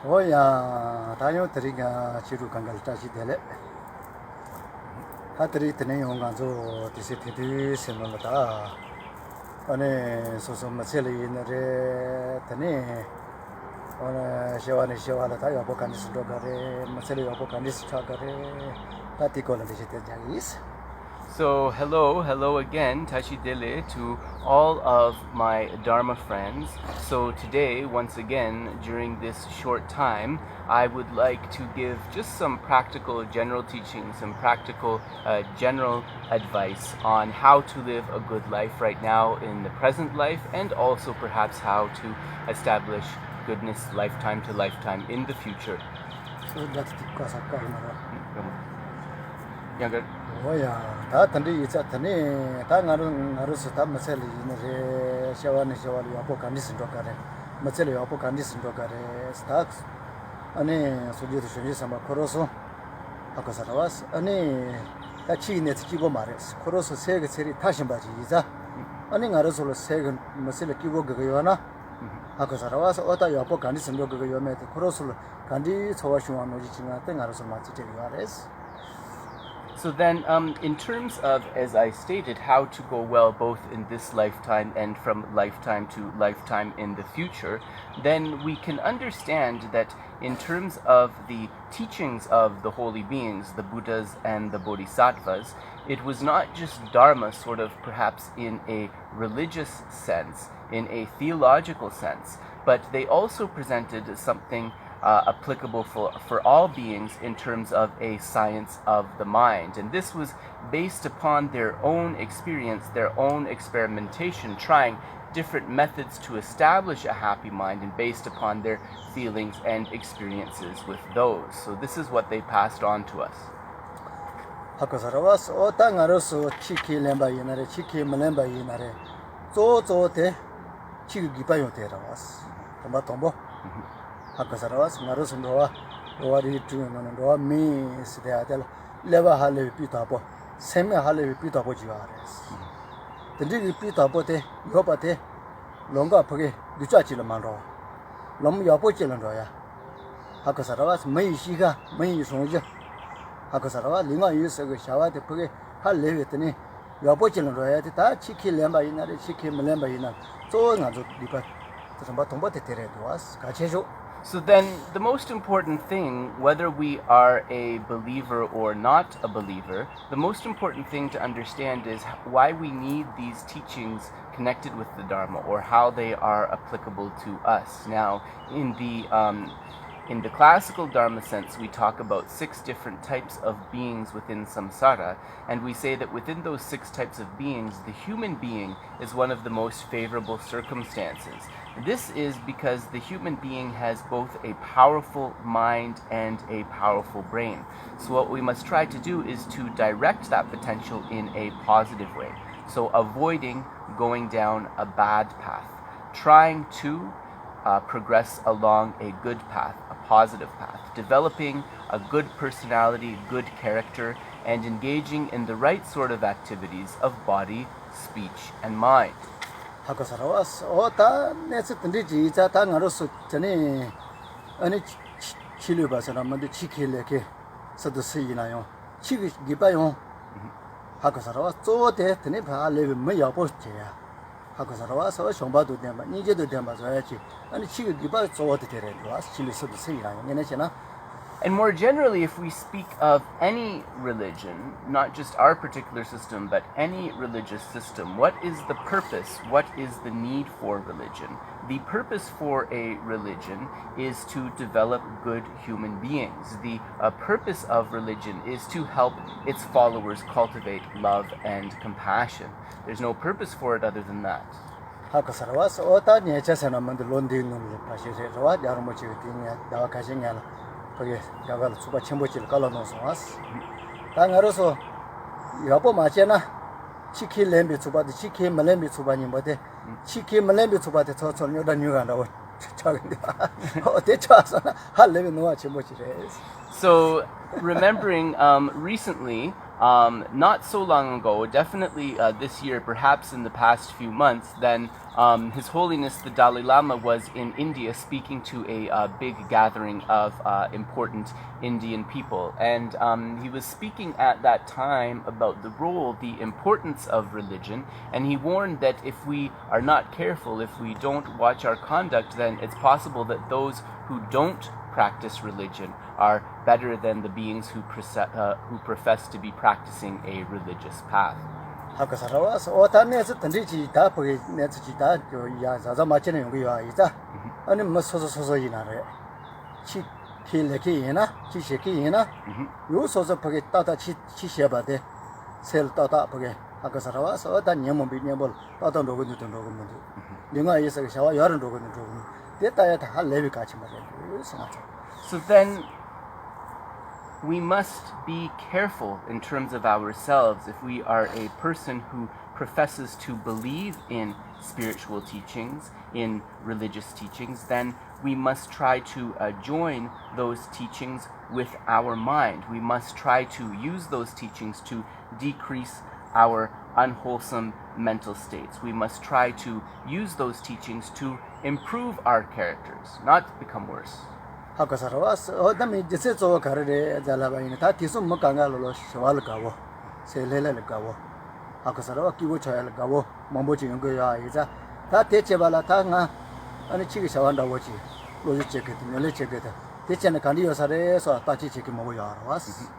오야 다요 드리가 지루 간갈 다시 될래 하들이 드네 용간조 디시티디 세노다 안에 소소 마셀이 너레 드네 오늘 시와라 다 여보 간디스 도가레 마셀이 여보 간디스 차가레 다티콜 디시티 So hello again, Tashi Dele, to all of my Dharma friends. So today, once again, during this short time, I would like to give just some practical general teaching, some practical general advice on how to live a good life right now in the present life, and also perhaps how to establish goodness lifetime to lifetime in the future. So that's the Younger. 오야 다 단디 있었더니 다 나루스 다 마셀이 이네 샤와니 여보 간디스 도가레 마셀이 여보 간디스 도가레 스타트 아니 소리도 소리 삼아 코로소 아까서라스 아니 같이 네츠기고 말했어 코로소 세게 세리 타신 바지 이자 아니 나루솔 세게 마셀이 끼고 그거요나 아까서라스 어다 여보 간디스 도가가 요메데 코로솔 간디 소와시와 노지치나 때 나루솔 마치테 요아레스. So then, in terms of, as I stated, how to go well both in this lifetime and from lifetime to lifetime in the future, then we can understand that in terms of the teachings of the holy beings, the Buddhas and the Bodhisattvas, it was not just Dharma sort of perhaps in a religious sense, in a theological sense, but they also presented something applicable for all beings in terms of a science of the mind. And this was based upon their own experience, their own experimentation, trying different methods to establish a happy mind and based upon their feelings and experiences with those. So this is what they passed on to us. 아까서라스 나르선도와 로아리 주는 로아 미스데아델 레바 할레 피타보 세메 할레 피타보 지와레스 근데 피타보데 요바데 롱가 포게 뉴자지를 만로 너무 여보지는 거야 아까서라스 메이시가 메이송지 아까서라와 링아 유스가 샤와데 포게 할레베더니 여보지는 거야 다 치킬렘바 이나레 치킬렘바 이나 쪼나도 리바 좀 동바데 데레도와스 가체조. So then, the most important thing, whether we are a believer or not a believer, the most important thing to understand is why we need these teachings connected with the Dharma, or how they are applicable to us. Now, in the classical Dharma sense, we talk about 6 different types of beings within samsara, and we say that within those 6 types of beings, the human being is one of the most favorable circumstances. This is because the human being has both a powerful mind and a powerful brain. So what we must try to do is to direct that potential in a positive way. So avoiding going down a bad path, trying to progress along a good path, a positive path, developing a good personality, good character, and engaging in the right sort of activities of body, speech, and mind. 하고서라와스 오다 네스든지 지자 당하로서 전에 아니 치료 봐서라면도 치킬레게 서도스이나요 치기 기바요 하고서라와 쪼데 드네 바레 뭐여보지야 하고서라와서 정바도 되마 니제도 되마서야지 아니 치기 기바 쪼데 되래도 치료 서도스이나요 내내잖아. And more generally, if we speak of any religion, not just our particular system, but any religious system, what is the purpose? What is the need for religion? The purpose for a religion is to develop good human beings. The purpose of religion is to help its followers cultivate love and compassion. There's no purpose for it other than that. 거기 야갈 수바 첨보질 깔아놓어서 왔어. 당하로서 여보 마제나 치킨 렘비 수바데 치킨 말렘비 수바니 뭐데 치킨 말렘비 수바데 저저 요다 뉴가라고 차근데 어때 차서 할렘이 놓아 첨보질에. So remembering recently not so long ago, definitely this year, perhaps in the past few months, then His Holiness the Dalai Lama was in India speaking to a big gathering of important Indian people. And he was speaking at that time about the role, the importance of religion, and he warned that if we are not careful, if we don't watch our conduct, then it's possible that those who don't practice religion are better than the beings who profess to be practicing a religious path. 하고서라와서 오타네서 던지지 다 보게 내지 다 야, 자자 맞지는 용기야 이자. 아니 뭐 소소 이나래. 치 킬레키이나 치셰키이나 요 소소 보게 따다 치셰바데 셀 따다 보게 하고서라와서 오타 녀몬비 녀볼 따다 로고니 돈 로고문도.另外 예서 샤와 여런 로고니 로고. 됐다야 다 레비 같이 말해. So then we must be careful in terms of ourselves. If we are a person who professes to believe in spiritual teachings, in religious teachings, then we must try to join those teachings with our mind. We must try to use those teachings to decrease our unwholesome mental states. We must try to use those teachings to improve our characters, not become worse. 하고서라와서 어담이 이제 저 가르래 잘라바이네 다 뒤서 뭐 강가로 시왈 가고 셀레레 가고 하고서라와 끼고 쳐야 가고 뭐뭐지 연거야 이자 다 대체발라 다가 아니 치기 샤완다고 지 로지 체크도 멜레 체크도 대체는 간디요사래서 따지 체크 뭐야 알아왔어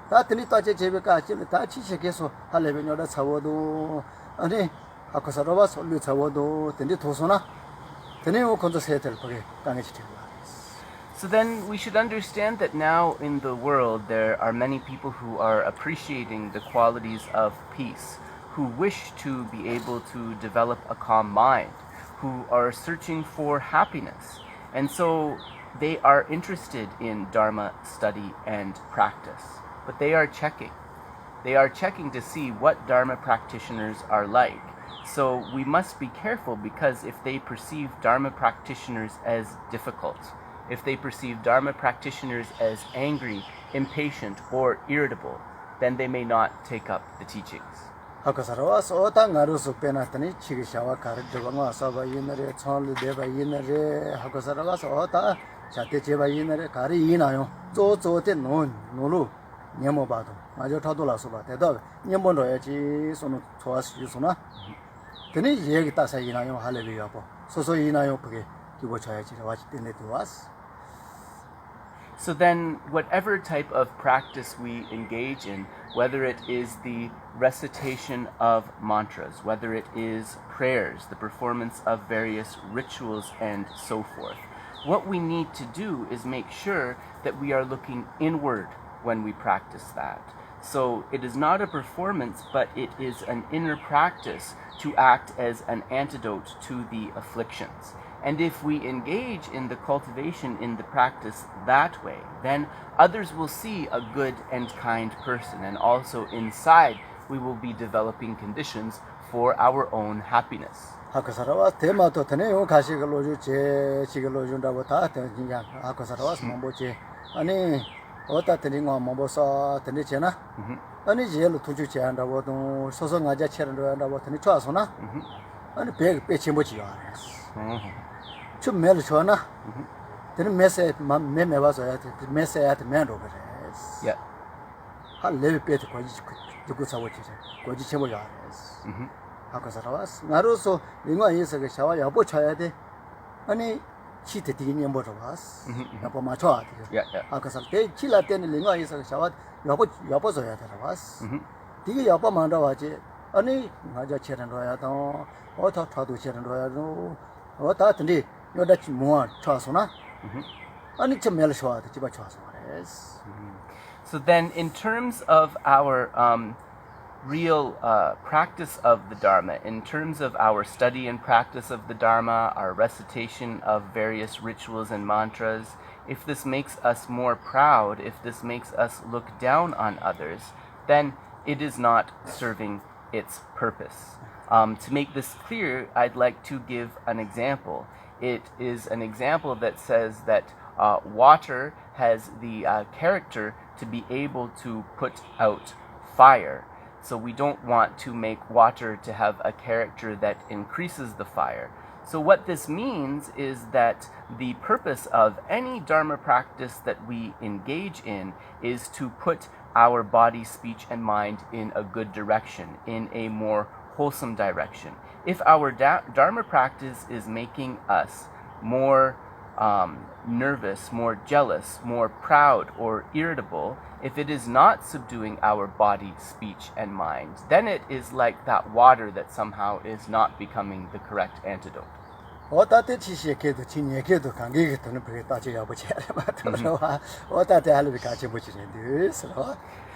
다 들이 따지 제베가 다 치체께서 할레베녀다 차워도 아니 하고서라와 솔류 차워도 된데 도서나 되네요 건조 세들 거기 강에 지치고. So then we should understand that now in the world there are many people who are appreciating the qualities of peace, who wish to be able to develop a calm mind, who are searching for happiness. And so they are interested in Dharma study and practice. But they are checking. They are checking to see what Dharma practitioners are like. So we must be careful, because if they perceive Dharma practitioners as difficult, if they perceive Dharma practitioners as angry, impatient, or irritable, then they may not take up the teachings. 하고서라와서 어당가로서 빼놨더니 치기샤와 가르쳐방와 사바 이너레 천리 대바 이너레 하고서라와서 어다 자대 제바 이너레 가리 이나요 쪼쪼대 노루 녀모바도 마저 타도라서 봐 대다 녀모로야지 손은 좋아서 유소나 되니 얘기 따서 이나요 할레비야보 소소 이나요 그게 기보 쳐야지 와지 때문에 들어왔어. So then, whatever type of practice we engage in, whether it is the recitation of mantras, whether it is prayers, the performance of various rituals, and so forth, what we need to do is make sure that we are looking inward when we practice that. So it is not a performance, but it is an inner practice to act as an antidote to the afflictions. And if we engage in the cultivation, in the practice that way, then others will see a good and kind person. And also inside, we will be developing conditions for our own happiness. 하고서라와 대마도 되네요. 가시글로 주제 지글로 준다고 다 되냐. 하고서라와 뭐지. 아니 어디다 드린 거 뭐서 되잖아. 아니 제일 투주 제한다고도 소소가자 체를 한다고 되니 좋아서나. 아니 배 침보지요. 좀 매를 좋아나. 되는 매세 매매 와서야 매세야 매로 그래. 예. 한 레벨 배도 거기 듣고 사고지. 거기 제보야. 하고서라와스 나로서另外一个 샤와 여보 쳐야 돼. 아니 치트 되게 연보러 왔어. 여보 맞춰야 돼. 예. 하고서 때 치라 때는 另外一个 샤와 여보 줘야 돼. 왔어. 되게 여보 만다 와지. 아니 맞아 체는 거야. 또 어터 타도 체는 거야. 어다 근데 여다치 뭐 쳐서나. 아니 좀 매를 좋아야 돼. 집어 쳐서 그랬어. So then, in terms of our real practice of the Dharma, in terms of our study and practice of the Dharma, our recitation of various rituals and mantras, if this makes us more proud, if this makes us look down on others, then it is not serving its purpose. To make this clear, I'd like to give an example. It is an example that says that water has the character to be able to put out fire. So we don't want to make water to have a character that increases the fire. So what this means is that the purpose of any Dharma practice that we engage in is to put our body, speech, and mind in a good direction, in a more wholesome direction. If our Dharma practice is making us more nervous, more jealous, more proud, or irritable, if it is not subduing our body, speech, and mind, then it is like that water that somehow is not becoming the correct antidote.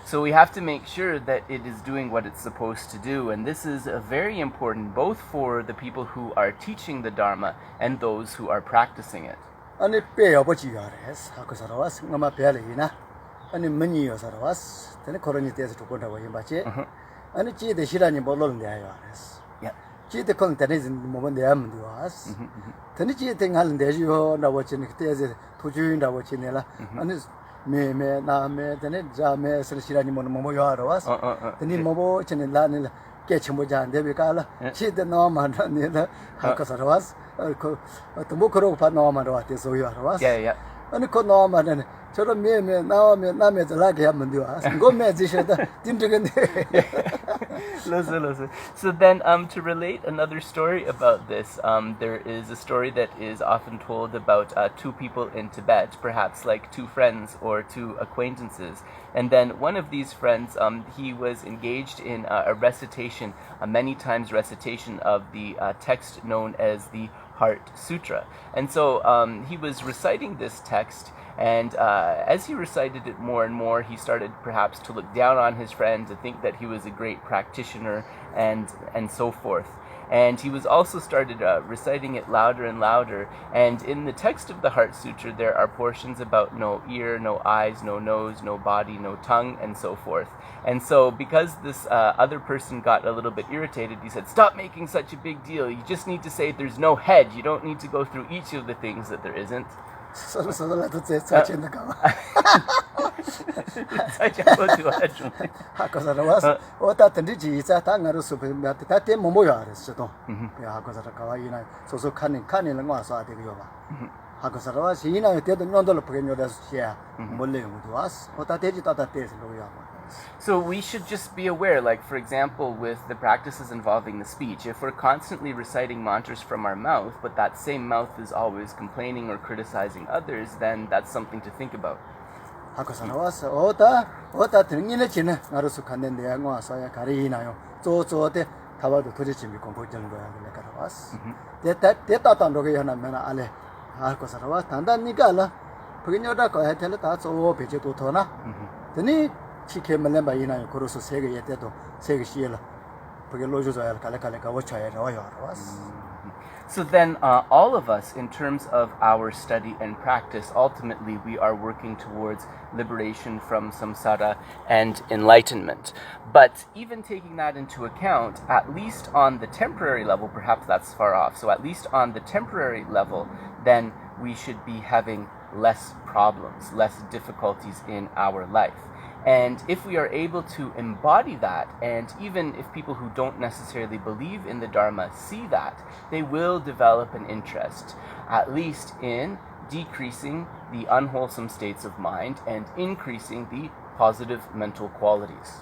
So we have to make sure that it is doing what it's supposed to do, and this is very important both for the people who are teaching the Dharma and those who are practicing it. So then to relate another story about this, there is a story that is often told about two people in Tibet, perhaps like two friends or two acquaintances. And then one of these friends, he was engaged in a recitation, a many times recitation of the text known as the Heart Sutra. And so he was reciting this text, and as he recited it more and more, he started perhaps to look down on his friend, to think that he was a great practitioner, and so forth. And he was also started reciting it louder and louder. And in the text of the Heart Sutra, there are portions about no ear, no eyes, no nose, no body, no tongue, and so forth. And so because this other person got a little bit irritated, he said, "Stop making such a big deal. You just need to say there's no head. You don't need to go through each of the things that there isn't." So we should just be aware, like for example, with the practices involving the speech, if we're constantly reciting mantras from our mouth, but that same mouth is always complaining or criticizing others, then that's something to think about. So then all of us, in terms of our study and practice, ultimately we are working towards liberation from samsara and enlightenment. But even taking that into account, at least on the temporary level, perhaps that's far off, so at least on the temporary level, then we should be having less problems, less difficulties in our life. And if we are able to embody that, and even if people who don't necessarily believe in the Dharma see that, they will develop an interest, at least in decreasing the unwholesome states of mind and increasing the positive mental qualities.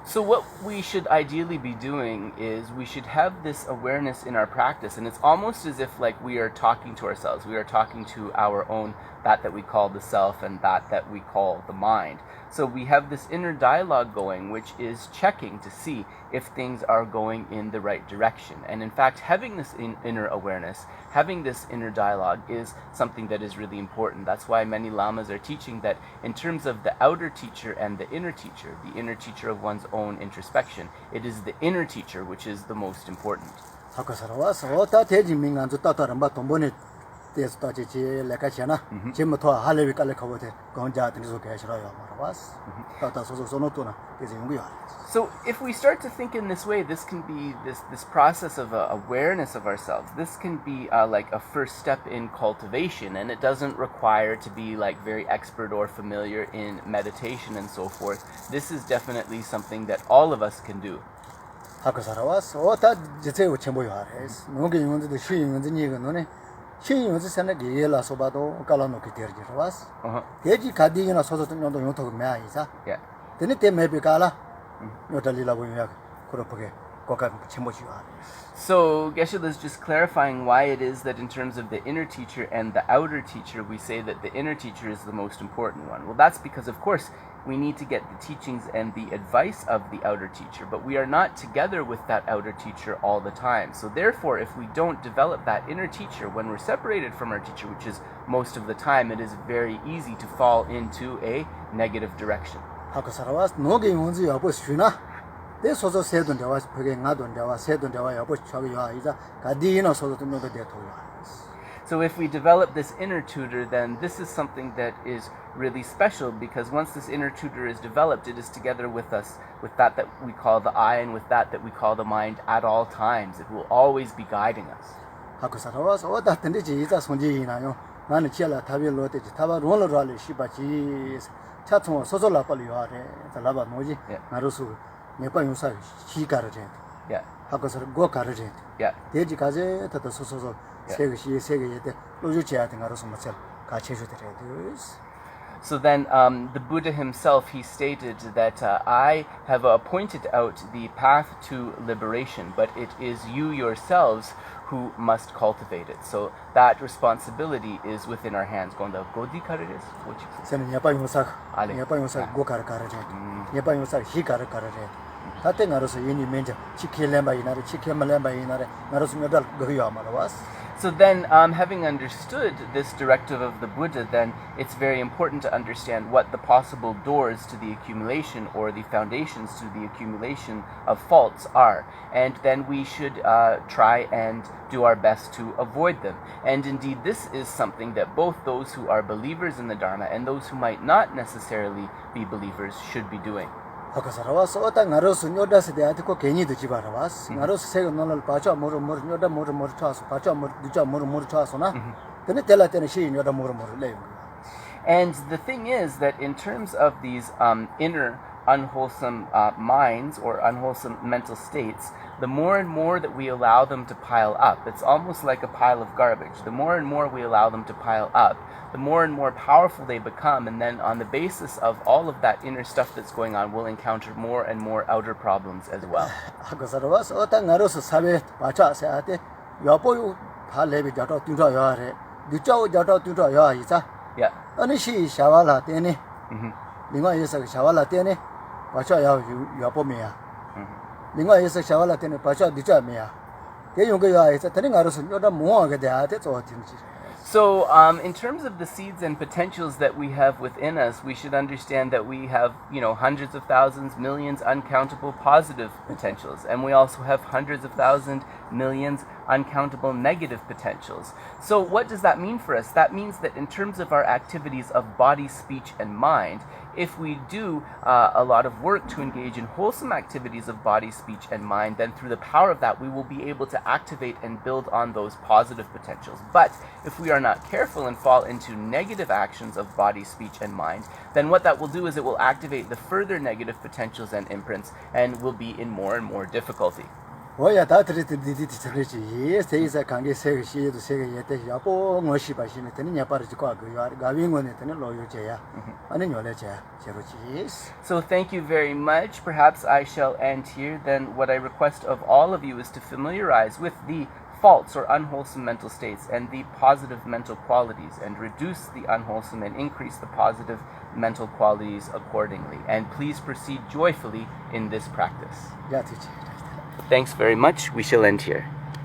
So what we should ideally be doing is we should have this awareness in our practice, and it's almost as if like we are talking to ourselves. We are talking to our own, that we call the self, and that we call the mind. So we have this inner dialogue going, which is checking to see if things are going in the right direction. And in fact, having this inner awareness, having this inner dialogue is something that is really important. That's why many lamas are teaching that in terms of the outer teacher and the inner teacher of one's own introspection, it is the inner teacher which is the most important. 하고서라서 다 대진민 안주 따따른 바 돈보네 대해서 따지지 레카시나 제모토 할레비 깔레 커버데 건자들이 속에 싫어요 말아봤어 따따 소소 소노토나 그래서 용기야. So if we start to think in this way, this can be this process of awareness of ourselves. This can be like a first step in cultivation, and it doesn't require to be like very expert or familiar in meditation and so forth. This is definitely something that all of us can do. 학교 살아왔어. 다 제대로 전부요 하래스. 농계 용원도 시용원도 니가 너네. 시용원도 생각이 예라서 봐도 깔아놓게 되지 왔어. 대지 가디기나 소소도 놈도 용토고 매이사. Yeah. 근데 때문에 가라. 요달리라 보면 그렇게 거가 전부요 하래스. So Geshe is just clarifying why it is that in terms of the inner teacher and the outer teacher, we say that the inner teacher is the most important one. Well, that's because, of course, we need to get the teachings and the advice of the outer teacher, but we are not together with that outer teacher all the time. So therefore, if we don't develop that inner teacher when we're separated from our teacher, which is most of the time, it is very easy to fall into a negative direction. 학교 살아왔어. 농계 용원도 여보 쉬나. 내 소소 세돈 대와 그게 나돈 대와 세돈 대와 여보 저기야 이자 가디나 소소도 너도 대토야. So if we develop this inner tutor, then this is something that is really special, because once this inner tutor is developed, it is together with us, with that we call the I and with that we call the mind at all times. It will always be guiding us. 학교 살아와서 어다 텐데지 이자 손지이나요. 나는 지알라 타빌로 때지 타바 롤러라리 시바지 차총 소소라 빨리 와래. 잘라봐 뭐지? 나로수 네번 용사 시가르제. Yeah. 학교서 고 가르제. Yeah. 대지 가제 다다 소소소 세계시 세계에데 로주지야 등하로서 맞을 같이 해 주더래. So then the Buddha himself, he stated that I have pointed out the path to liberation, but it is you yourselves who must cultivate it. So that responsibility is within our hands. What you say? 저는 예방용사 예방용사 고가르가르제. 예방용사 희가르가르제. 다때 나로서 이니 면제 치킬렘바이나레 치킬말렘바이나레 나로서 몇달 거기야 말아왔어. So then, having understood this directive of the Buddha, then it's very important to understand what the possible doors to the accumulation or the foundations to the accumulation of faults are. And then we should try and do our best to avoid them. And indeed, this is something that both those who are believers in the Dharma and those who might not necessarily be believers should be doing. 학교 살아왔어. 어따 나로서 뇨다스 대한테 꼭 괜히 듣지 말아왔어. 나로서 세고 너를 빠져 모르 뇨다 모르 쳐서 빠져 모르 쳐서나. 근데 텔라 때는 시 뇨다 모르 레요. And the thing is that in terms of these inner unwholesome minds or unwholesome mental states, the more and more that we allow them to pile up, it's almost like a pile of garbage. The more and more we allow them to pile up, the more and more powerful they become, and then on the basis of all of that inner stuff that's going on, we'll encounter more and more outer problems as well. 학교 살아왔어. 어따 나로서 사회 빠져서한테 여보요 발레비 자도 뚜저야 해. 늦자오 자도 뚜저야 이자. Yeah. 아니 시 샤왈라 때네.另外一个샤왈라 때네. 빠져 여보미야. 另外一个샤왈라 때네 빠져 늦자미야. 그 용거야 해서 다른 가로서 여다 모아게 돼한테 저 팀지. So, in terms of the seeds and potentials that we have within us, we should understand that we have, hundreds of thousands, millions, uncountable positive potentials. And we also have hundreds of thousands, millions, uncountable negative potentials. So what does that mean for us? That means that in terms of our activities of body, speech, and mind, if we do a lot of work to engage in wholesome activities of body, speech, and mind, then through the power of that, we will be able to activate and build on those positive potentials. But if we are not careful and fall into negative actions of body, speech, and mind, then what that will do is it will activate the further negative potentials and imprints and will be in more and more difficulty. 我也打这里的是这一些看见这个些都这个也得要不我是把心里等你把这挂个呀，搞英文的等你老有这呀，安尼原来这这个是。So thank you very much. Perhaps I shall end here. Then what I request of all of you is to familiarize with the faults or unwholesome mental states and the positive mental qualities, and reduce the unwholesome and increase the positive mental qualities accordingly. And please proceed joyfully in this practice. Thanks very much. We shall end here.